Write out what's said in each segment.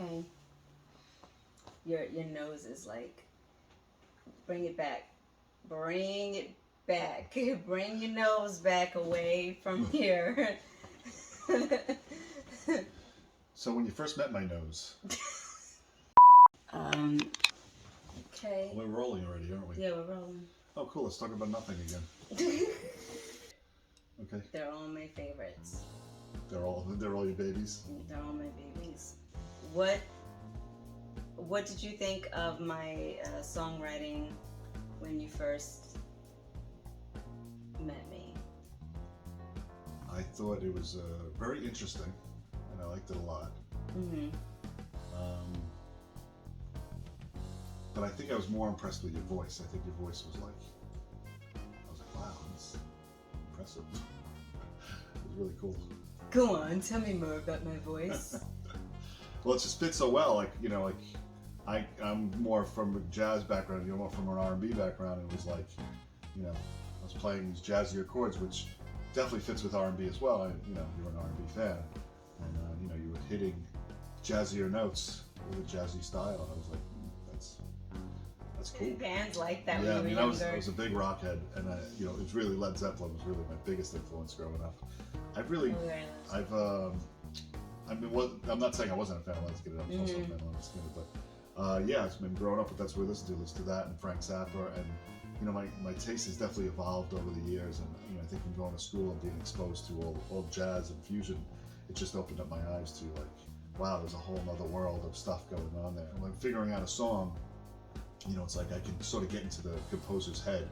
Okay. Your nose is like, bring it back. Bring it back. Bring your nose back away from here. So when you first met my nose. Okay. We're rolling already, aren't we? Yeah, we're rolling. Oh, cool. Let's talk about nothing again. Okay. They're all my favorites. They're all your babies. They're all my babies. What did you think of my songwriting when you first met me? I thought it was very interesting, and I liked it a lot. Mm-hmm. But I think I was more impressed with your voice. I think your voice was like, I was like, wow, that's impressive. It was really cool. Go on, tell me more about my voice. Well, it just fits so well. Like, you know, like I'm more from a jazz background. You're more from an R&B background. And it was like, you know, I was playing these jazzier chords, which definitely fits with R&B as well. You know, you're an R&B fan, and you know, you were hitting jazzier notes with a jazzy style. And I was like, that's cool. Bands like that Yeah, when you I were mean, younger. I was a big rock head, and you know, it's really Led Zeppelin was really my biggest influence growing up. I'm not saying I wasn't a fan of Led Zeppelin. I'm also a fan of Led Zeppelin, but yeah, it's been growing up with that's what we listen to that, and Frank Zappa, and you know, my taste has definitely evolved over the years, and you know, I think from going to school and being exposed to all jazz and fusion, it just opened up my eyes to like, wow, there's a whole other world of stuff going on there. And when figuring out a song, you know, it's like I can sort of get into the composer's head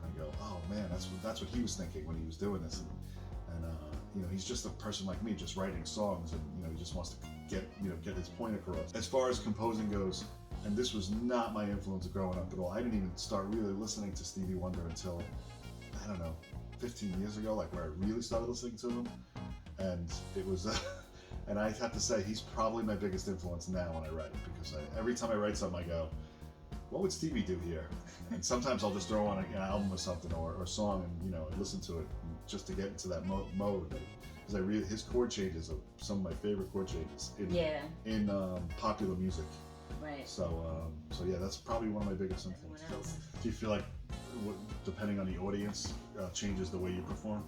and I go, oh man, that's what he was thinking when he was doing this, and you know, he's just a person like me, just writing songs, and you know, he just wants to get his point across. As far as composing goes, and this was not my influence growing up at all. I didn't even start really listening to Stevie Wonder until, I don't know, 15 years ago, like where I really started listening to him, and it was. And I have to say, he's probably my biggest influence now when I write, because every time I write something, I go, what would Stevie do here? And sometimes I'll just throw on an album or something, or a song, and you know, listen to it just to get into that mode. Because his chord changes are some of my favorite chord changes in popular music. Right. So yeah, that's probably one of my biggest influences. Do you feel like, depending on the audience, changes the way you perform?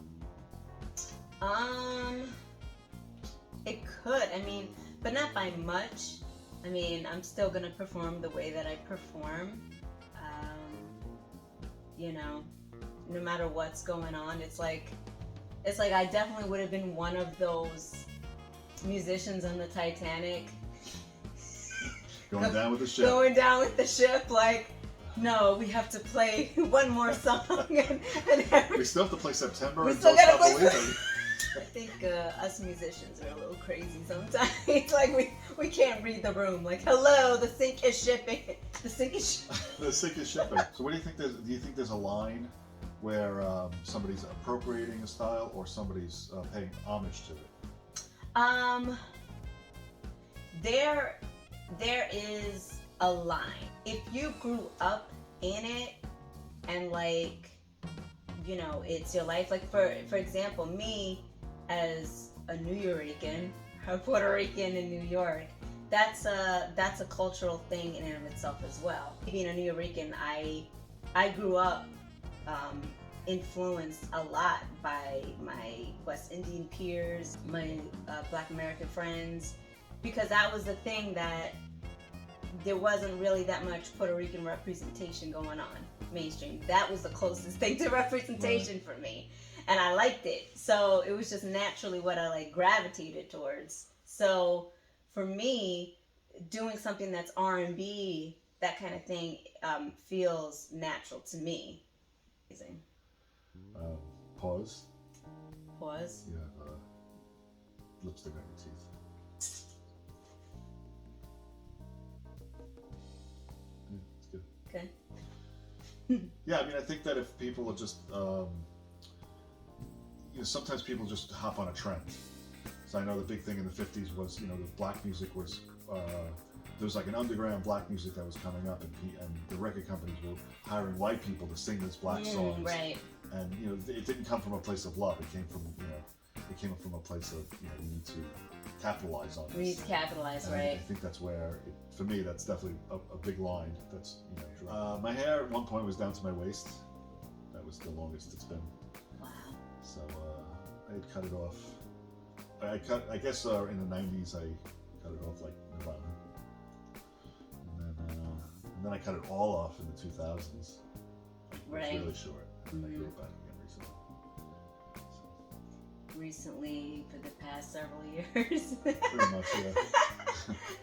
It could. I mean, but not by much. I mean, I'm still gonna perform the way that I perform. You know, no matter what's going on, it's like I definitely would have been one of those musicians on the Titanic. Going down with the ship. Going down with the ship, like, no, we have to play one more song. and we still have to play September we and still Don't gotta Stop play. Believing. I think us musicians are a little crazy sometimes. Like we can't read the room. Like, hello, the sink is shipping. The sink is shipping. The sink is shipping. So what do you think? Do you think there's a line where somebody's appropriating a style or somebody's paying homage to it? There is a line. If you grew up in it and like, you know, it's your life. Like for example, me as a New Yorican, a Puerto Rican in New York, that's a cultural thing in and of itself as well. Being a New Yorican, I grew up influenced a lot by my West Indian peers, my Black American friends, because that was the thing that there wasn't really that much Puerto Rican representation going on mainstream. That was the closest thing to representation for me, and I liked it. So it was just naturally what I like gravitated towards. So for me, doing something that's R&B, that kind of thing, feels natural to me. Amazing. Pause. Pause. You have lipstick on your teeth. Yeah, it's good. Okay. Yeah, I mean, I think that if people are just, you know, sometimes people just hop on a trend. So I know the big thing in the 50s was, you know, the black music was, there was like an underground black music that was coming up, and the record companies were hiring white people to sing these black songs. Right. And, you know, it didn't come from a place of love. It came from, you know, from a place of, you know, you need to capitalize on this. We need to capitalize, And right? I think that's where, for me, that's definitely a big line. That's, you know, my hair at one point was down to my waist. That was the longest it's been. Wow. So I had cut it off. I guess in the 90s I cut it off like Nirvana. And then I cut it all off in the 2000s. Like, Right. really short. And then I grew it back again recently. Recently, for the past several years. Pretty much, yeah.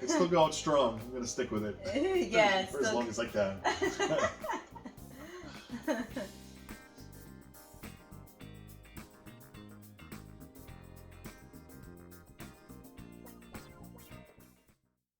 It's still going strong. I'm going to stick with it. Yeah, for as long as I can.